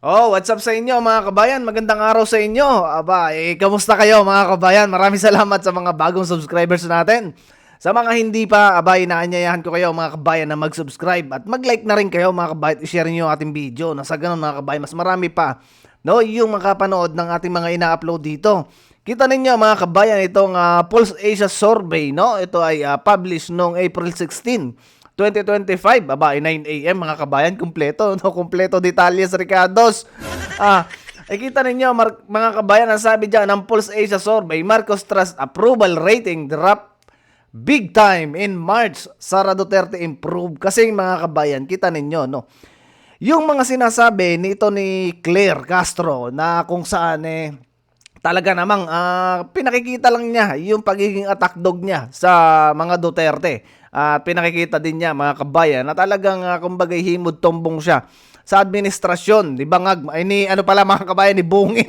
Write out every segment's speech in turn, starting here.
Oh, what's up sa inyo mga kabayan? Magandang araw sa inyo. Kamusta kayo mga kabayan? Maraming salamat sa mga bagong subscribers natin. Sa mga hindi pa, inaanyayahan ko kayo mga kabayan na mag-subscribe at mag-like na rin kayo mga kabayan. I-share niyo yung ating video. Nasa ganun mga kabayan, mas marami pa. No, yung makapanood ng ating mga ina-upload dito. Kita ninyo mga kabayan itong Pulse Asia Survey, no? Ito ay published noong April 16. 2025, 9 AM mga kabayan, kumpleto, no? Kumpleto detalye sa Ricardos. Kita ninyo mga kabayan, ang sabi diyan ng Pulse Asia Survey, Marcos Trust Approval Rating drop big time in March. Sara Duterte improve. Kasi mga kabayan, kita ninyo, no? Yung mga sinasabi nito ni Claire Castro na kung saan talaga namang pinakikita lang niya yung pagiging attack dog niya sa mga Duterte. Pinakikita din niya mga kabayan na talagang kumbaga himod tombong siya sa administrasyon. Di ba ano pala mga kabayan, ni Bungin.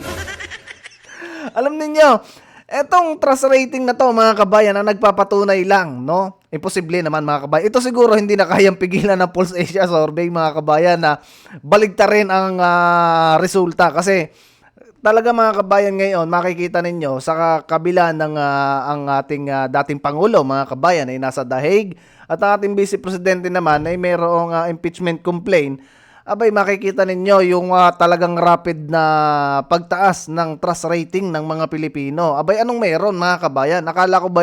Alam niyo, etong trust rating na to mga kabayan na nagpapatunay lang, no? Imposible naman mga kabayan. Ito siguro hindi na kayang pigilan ng Pulse Asia Survey mga kabayan na baligtarin ang resulta kasi talaga mga kabayan ngayon, makikita ninyo sa kabila ng ang ating dating Pangulo, mga kabayan, ay nasa The Hague at ang ating Vice Presidente naman ay mayroong impeachment complaint. Makikita ninyo yung talagang rapid na pagtaas ng trust rating ng mga Pilipino. Anong meron mga kabayan? Akala ko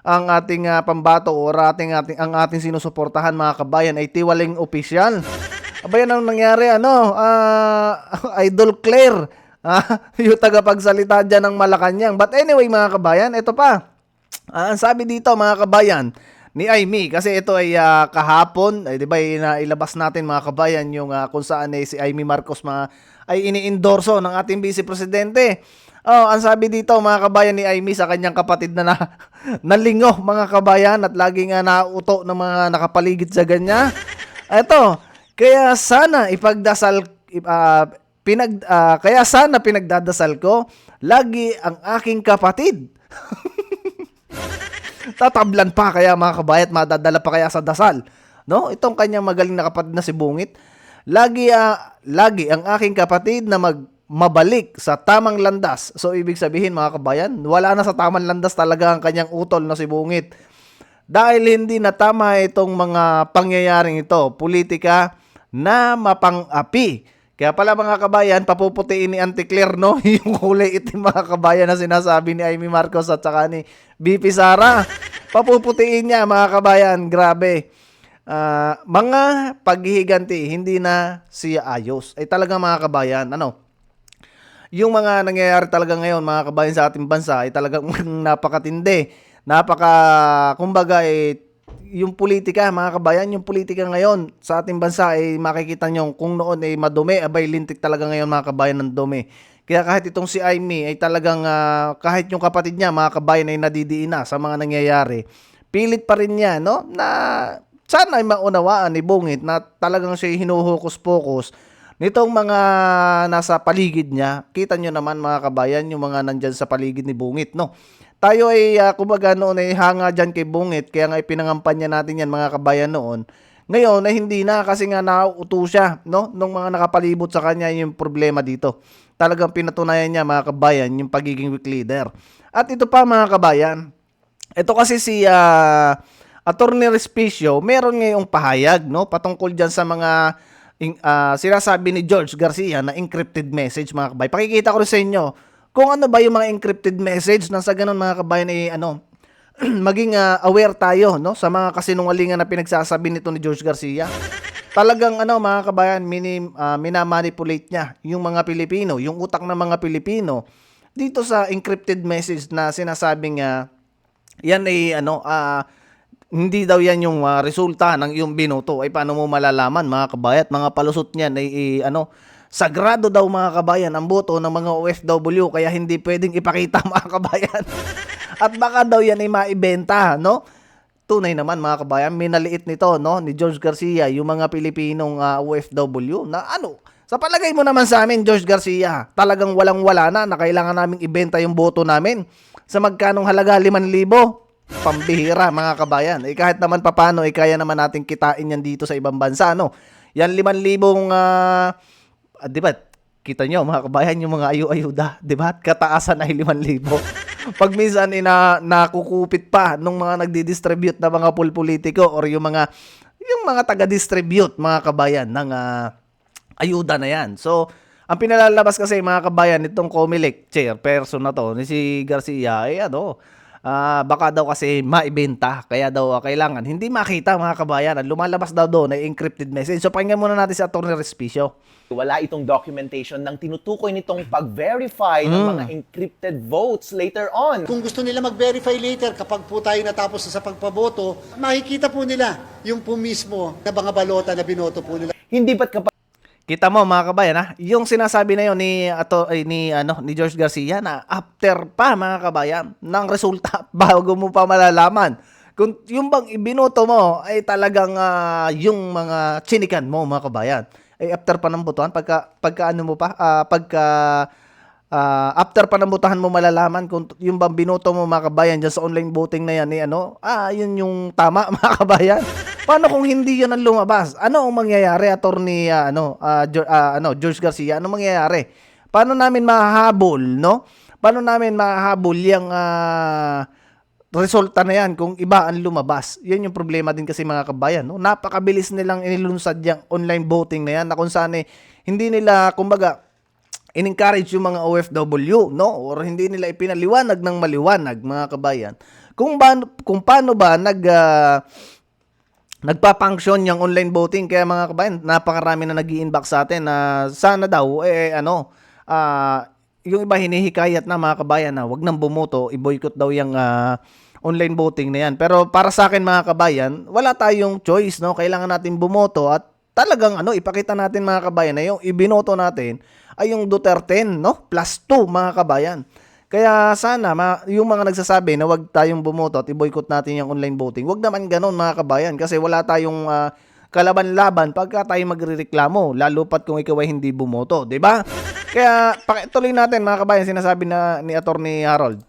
ang ating pambato o ang ating sinusuportahan mga kabayan ay tiwaling opisyal. Anong nangyari? Idol Claire. Yung tagapagsalita dyan ng Malacanang. But anyway mga kabayan, ito pa. Ang sabi dito mga kabayan ni Aimee, kasi ito ay kahapon, di ba ilabas natin mga kabayan yung kung saan si Aimee Marcos ay ini-endorso ng ating Vice Presidente. Ang sabi dito mga kabayan ni Aimee sa kanyang kapatid na nalingo mga kabayan at laging nauto ng mga nakapaligid sa ganya. Ito, kaya sana kaya sana pinagdadasal ko lagi ang aking kapatid. Tatablan pa kaya mga kabayat, madadala pa kaya sa dasal, no? Itong kanyang magaling na kapatid na si Bungit. Lagi ang aking kapatid na mabalik sa tamang landas. So ibig sabihin mga kabayan, wala na sa tamang landas talaga ang kanyang utol na si Bungit. Dahil hindi na tama itong mga pangyayaring ito, politika na mapang-api. Kaya pala mga kabayan, papuputiin ni Auntie Claire, no? Yung kulay itim mga kabayan na sinasabi ni Aimee Marcos at saka ni BP Sara. Papuputiin niya mga kabayan, grabe. Mga paghihiganti, hindi na siya ayos. Ay talaga mga kabayan, yung mga nangyayari talaga ngayon mga kabayan sa ating bansa ay talagang napakatindi. Kumbaga yung politika mga kabayan, yung politika ngayon sa ating bansa ay makikita nyo kung noon ay madumi, lintik talaga ngayon mga kabayan ng dumi. Kaya kahit itong si Aimee ay talagang kahit yung kapatid niya mga kabayan ay nadidiin na sa mga nangyayari, pilit pa rin niya, no, na sana ay maunawaan ni Bungit na talagang siya hinuhukus-pokus nitong mga nasa paligid niya. Kita nyo naman mga kabayan yung mga nandyan sa paligid ni Bungit, no. Tayo ay kumbaga noon ay hanga dyan kay Bungit, kaya nga ipinangampanya natin yan mga kabayan noon. Ngayon ay hindi na kasi nga nauuto siya, no? Nung mga nakapalibot sa kanya yung problema dito. Talagang pinatunayan niya mga kabayan yung pagiging weak leader. At ito pa mga kabayan, ito kasi si Attorney Respicio, meron ngayong pahayag, no? Patungkol dyan sa mga sinasabi ni George Garcia na encrypted message mga kabayan. Pakikita ko rin sa inyo kung ano ba yung mga encrypted message na sa ganun mga kabayan maging aware tayo, no, sa mga kasinungalingan na pinagsasabi nito ni George Garcia. Talagang mga kabayan, minamanipulate niya yung mga Pilipino, yung utak ng mga Pilipino dito sa encrypted message na sinasabing yan ay hindi daw yan yung resulta ng iyong binoto. Ay paano mo malalaman mga kabayat, mga palusot niyan ay sagrado daw mga kabayan ang boto ng mga OFW, kaya hindi pwedeng ipakita mga kabayan. At baka daw yan ay maibenta, no? Tunay naman mga kabayan, minaliit nito, no, ni George Garcia yung mga Pilipinong OFW na sa palagay mo naman sa amin, George Garcia, talagang walang-wala na kailangan naming ibenta yung boto namin sa magkanong halaga 5,000. Pambihira mga kabayan. Kahit naman papano, kaya naman natin kitain yan dito sa ibang bansa, no? Yan 5,000 'di ba? Kita nyo mga kabayan yung mga ayuda, 'di ba? Kataasan ay 5,000. Pag minsan nakukupit pa nung mga nagdi-distribute na mga pulpolitiko or yung mga taga-distribute mga kabayan ng ayuda na yan. So, ang pinalalabas kasi mga kabayan itong COMELEC chairperson na to ni si Garcia ay baka daw kasi maibenta kaya daw kailangan hindi makita mga kabayan. Ang lumalabas daw doon ay encrypted message. So, pakinggan muna natin si Atty. Respicio. Wala itong documentation ng tinutukoy nitong pag-verify ng mga encrypted votes later on. Kung gusto nila mag-verify later, kapag po tayo natapos sa pagpaboto, makikita po nila yung po mismo na mga balota na binoto po nila. Hindi ba't kapag Kita mo mga kabayan yung sinasabi na yon ni George Garcia na after pa mga kabayan ng resulta bago mo pa malalaman kung yung bang ibinoto mo ay talagang yung mga chinikan mo mga kabayan ay after pa ng botohan after pa ng botohan mo malalaman kung yung bang binoto mo mga kabayan dyan sa online voting na yan yun yung tama mga kabayan. Paano kung hindi yun ang lumabas? Ano ang mangyayari, Attorney George Garcia? Ano mangyayari? Paano namin mahahabol, no? Paano namin mahahabol yung resulta na yan kung iba ang lumabas? Yan yung problema din kasi mga kabayan, no? Napakabilis nilang inilunsad yung online voting na yan na kung saan hindi nila, kumbaga, in-encourage yung mga OFW, no? Or hindi nila ipinaliwanag ng maliwanag, mga kabayan. Kung paano ba nagpa-function yung online voting. Kaya mga kabayan, napakarami na nag-i-inbox sa atin na sana daw yung iba hinihikayat na mga kabayan na wag nang bumoto, i-boycott daw yung online voting na yan. Pero para sa akin mga kabayan, wala tayong choice, no? Kailangan natin bumoto at talagang ipakita natin mga kabayan na yung ibinoto natin ay yung Duterte, no? +2 mga kabayan. Kaya sana yung mga nagsasabi na wag tayong bumoto at i-boycott natin yung online voting, wag naman ganoon mga kabayan kasi wala tayong kalaban-laban pagka tayo magrereklamo, lalo pat kung ikaw ay hindi bumoto, 'di ba? Kaya pakituloy natin mga kabayan sinasabi na ni Attorney Harold.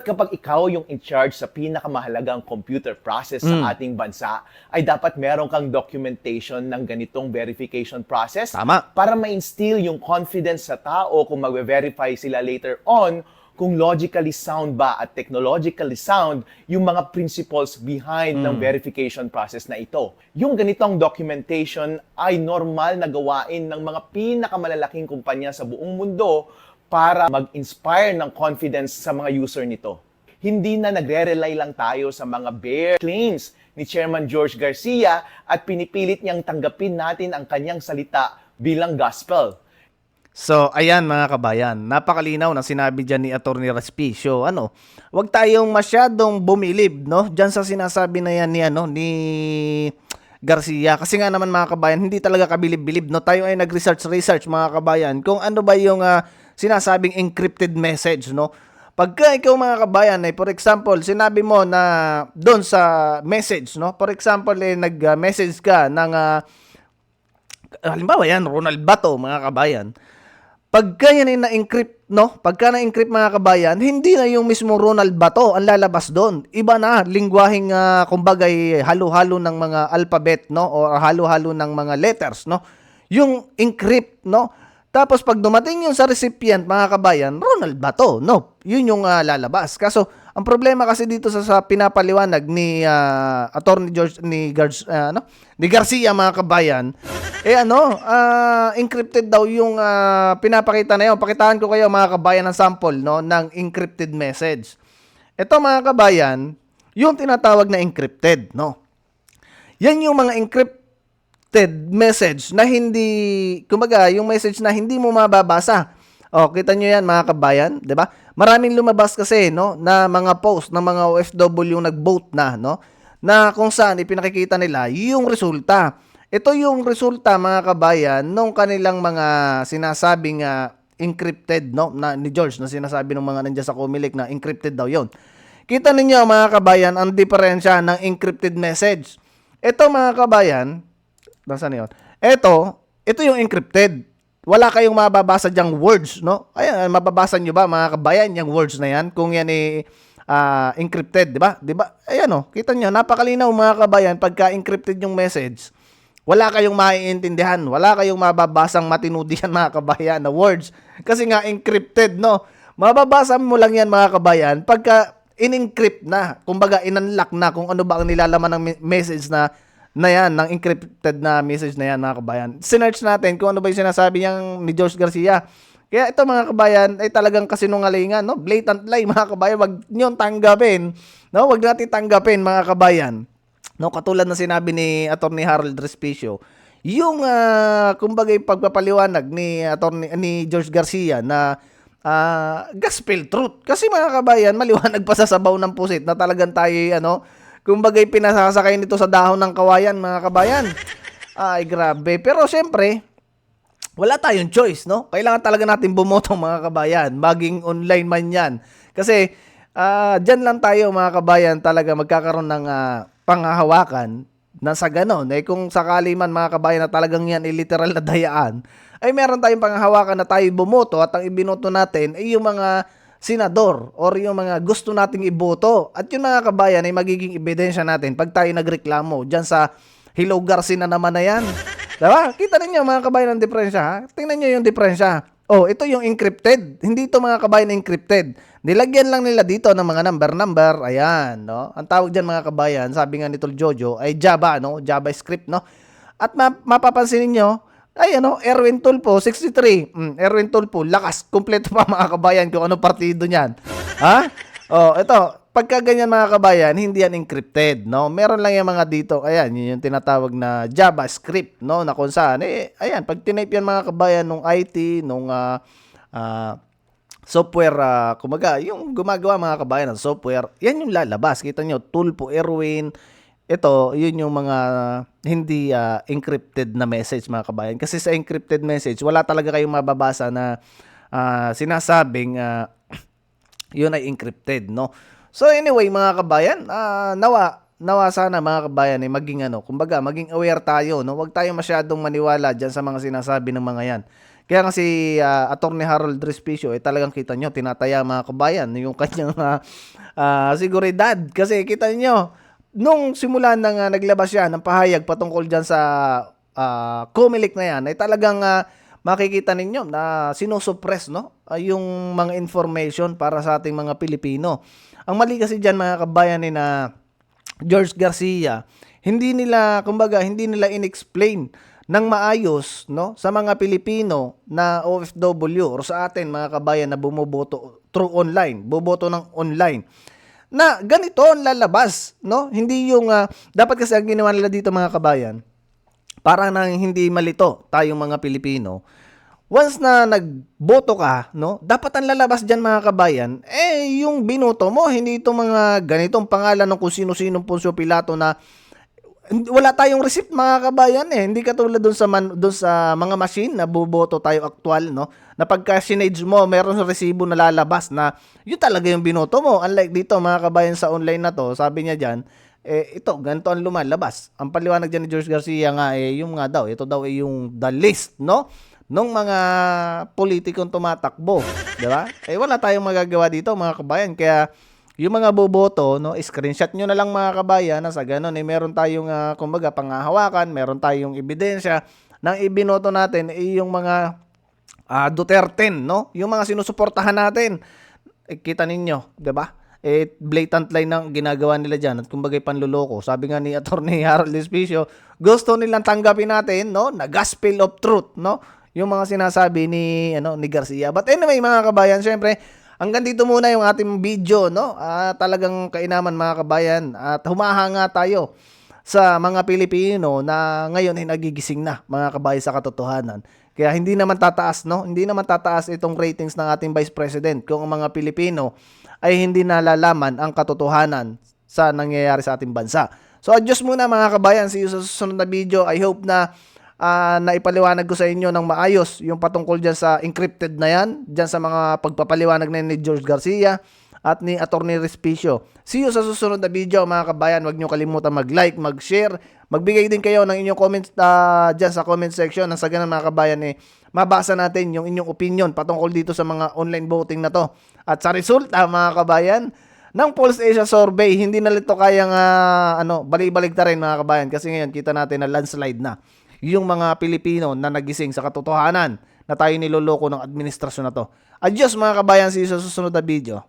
kapag ikaw yung in charge sa pinakamahalagang computer process sa ating bansa, ay dapat meron kang documentation ng ganitong verification process. Tama. Para ma-instill yung confidence sa tao kung mag-verify sila later on, kung logically sound ba at technologically sound yung mga principles behind ng verification process na ito. Yung ganitong documentation ay normal na gawain ng mga pinakamalalaking kumpanya sa buong mundo para mag-inspire ng confidence sa mga user nito. Hindi na nagre-rely lang tayo sa mga bare claims ni Chairman George Garcia at pinipilit niyang tanggapin natin ang kanyang salita bilang gospel. So, ayan mga kabayan, napakalinaw na sinabi dyan ni Atty. Respicio. Wag tayong masyadong bumilib, no? Diyan sa sinasabi na yan ni Garcia. Kasi nga naman mga kabayan, hindi talaga kabilib-bilib, no? Tayo ay nag-research mga kabayan kung ano ba yung sinasabing encrypted message, no? Pagka ikaw mga kabayan ay for example, sinabi mo na doon sa message, no? For example, nag-message ka ng halimbawa yan, Ronald Bato mga kabayan. Pagka yan ay na-encrypt, no? Pagka na-encrypt mga kabayan, hindi na yung mismo Ronald Bato ang lalabas doon. Iba na, lingwaheng kumbagay halo-halo ng mga alphabet, no? O halo-halo ng mga letters, no? Yung encrypt, no? Tapos pag dumating yung sa recipient mga kabayan, Ronald Bato, no? Yun yung lalabas. Kaso ang problema kasi dito sa pinapaliwanag ni Attorney George ni Garcia mga kabayan, encrypted daw yung pinapakita na yun. Pakitaan ko kayo mga kabayan ng sample, no, ng encrypted message. Ito mga kabayan, yung tinatawag na encrypted, no. Yan yung mga encrypted message na hindi, kumbaga, yung message na hindi mo mababasa. O, kita nyo yan mga kabayan, 'di ba? Maraming lumabas kasi, no, na mga post ng mga OFW yung nag-vote na, no, na kung saan ipinakikita nila yung resulta. Ito yung resulta mga kabayan nung kanilang mga sinasabing encrypted, no, na ni George na sinasabi ng mga nandiyan sa COMELEC na encrypted daw yon. Kita ninyo mga kabayan ang diferensya ng encrypted message. Ito mga kabayan, nasaan yun? Ito yung encrypted. Wala kayong mababasa diyang words, no? Ayan, mababasa nyo ba mga kabayan yung words na yan kung yan encrypted, di ba? Di ba? Ayan, kita nyo, napakalinaw mga kabayan pagka encrypted yung message. wala kayong maiintindihan, wala kayong mababasang matino diyan mga kabayan na words. Kasi nga encrypted, no? Mababasa mo lang yan mga kabayan pagka in-encrypt na. Kumbaga, in-unlock na kung ano ba ang nilalaman ng message na yan, ng encrypted na message na yan mga kabayan. Sinearch natin kung ano ba yung sinasabi niyang ni George Garcia. Kaya ito mga kabayan ay talagang kasinungalingan, no? Blatant lie mga kabayan, wag niyong tanggapin, no? Wag natin tanggapin mga kabayan. No, katulad ng sinabi ni Attorney Harold Respicio, yung kumbaga yung pagpapaliwanag ni George Garcia na gospel truth. Kasi mga kabayan, maliwanag pa sa sabaw ng pusit na talagang tayo kumbaga yung pinasasakay nito sa dahon ng kawayan mga kabayan. Ay grabe. Pero syempre, wala tayong choice, no? Kailangan talaga natin bumoto mga kabayan, maging online man yan. Kasi dyan lang tayo mga kabayan talaga magkakaroon ng panghahawakan na sa ganon. Kung sakali man mga kabayan na talagang yan literal na dayaan, ay meron tayong panghahawakan na tayo bumoto at ang ibinoto natin ay yung mga senador or yung mga gusto nating iboto. At yung mga kabayan ay magiging ebidensya natin pag tayo nagreklamo dyan sa Hello Garcia na naman na yan. Diba? Kita ninyo mga kabayan ang diferensya, ha? Tingnan nyo yung diferensya. Oh, ito yung encrypted. Hindi ito mga kabayan encrypted. Nilagyan lang nila dito ng mga number. Ayan, no? Ang tawag diyan mga kabayan, sabi nga ni Tol Jojo, ay Java, no? JavaScript, no? At mapapansin niyo, ay Erwin Tulfo 63. Erwin Tulfo, lakas, kumpleto pa mga kabayan kung ano partido niyan. Ha? Oh, ito, pagka ganyan mga kabayan, hindi yan encrypted, no? Meron lang yung mga dito, ayan, yun yung tinatawag na JavaScript, no? Na kung saan, ayan, pag tinype yan mga kabayan nung IT, nung software, kumaga, yung gumagawa mga kabayan ng software, yan yung lalabas. Kita nyo, Tulfo, Erwin, ito, yun yung mga hindi encrypted na message mga kabayan. Kasi sa encrypted message, wala talaga kayong mababasa na sinasabing yun ay encrypted, no? So anyway, mga kabayan, nawa sana mga kabayan ay maging kumbaga, maging aware tayo, no? Huwag tayo masyadong maniwala diyan sa mga sinasabi ng mga yan. Kaya nga si Attorney Harold Respicio talagang kita nyo, tinataya mga kabayan yung kanyang seguridad. Kasi kita nyo, nung simula nang naglabas siya ng pahayag patungkol diyan sa Comelec na yan, ay talagang makikita ninyo na sinusuppress, no? Yung mga information para sa ating mga Pilipino. Ang mali kasi diyan mga kabayan ni na George Garcia, hindi nila inexplain ng maayos, no, sa mga Pilipino na OFW or sa atin mga kabayan na bumoboto through online, boboto ng online. Na ganito ang lalabas, no? Hindi yung dapat kasi ang ginawa nila dito mga kabayan, para nang hindi malito tayong mga Pilipino. Once na nagboto ka, no, dapat ang lalabas diyan mga kabayan, yung binoto mo, hindi itong mga ganitong pangalan ng kung sino-sinong Poncio Pilato na wala tayong receipt mga kabayan Hindi katulad doon sa mga machine na boboto tayo aktual, no? Na pagka sinage mo, meron sa resibo na lalabas na yun talaga yung binoto mo. Unlike dito mga kabayan sa online na to, sabi niya diyan, ito, ganito ang lumalabas. Ang paliwanag dyan ni George Garcia nga, yung nga daw, ito daw ay yung the list, no? Nung mga politikong tumatakbo, di ba? Wala tayong magagawa dito, mga kabayan. Kaya, yung mga boboto, no, screenshot nyo na lang, mga kabayan, na sa ganun, meron tayong, kumbaga, panghahawakan, meron tayong ebidensya ng ibinoto natin, yung mga Duterte, no? Yung mga sinusuportahan natin. Kita ninyo, di ba? Blatant line ng ginagawa nila dyan at kumbaga panluloko. Sabi nga ni Attorney Harold Respicio, gusto nilang tanggapin natin, no, na gospel of truth, no, yung mga sinasabi ni Garcia. But anyway, mga kabayan, syempre, hanggang dito muna yung ating video, no? Talagang kainaman mga kabayan at humahanga tayo sa mga Pilipino na ngayon ay nagigising na mga kabayan sa katotohanan. Kaya hindi naman tataas, no? Hindi naman tataas itong ratings ng ating Vice President kung ang mga Pilipino ay hindi nalalaman ang katotohanan sa nangyayari sa ating bansa. So, adios muna mga kabayan. See you sa susunod na video. I hope na naipaliwanag ko sa inyo ng maayos yung patungkol dyan sa encrypted na yan, dyan sa mga pagpapaliwanag na ni George Garcia at ni Attorney Respicio. See you sa susunod na video mga kabayan. Huwag nyo kalimutan mag-like, mag-share, magbigay din kayo ng inyong comments dyan sa comment section. Nang sa ganun mga kabayan mabasa natin yung inyong opinion patungkol dito sa mga online voting na to. At sa resulta mga kabayan, ng Pulse Asia Survey. Hindi na ito kayang balik-balik ta rin mga kabayan, kasi ngayon kita natin na landslide na yung mga Pilipino na nagising sa katotohanan na tayo niloloko ng administrasyon na to. Adios mga kabayan, see you sa susunod na video.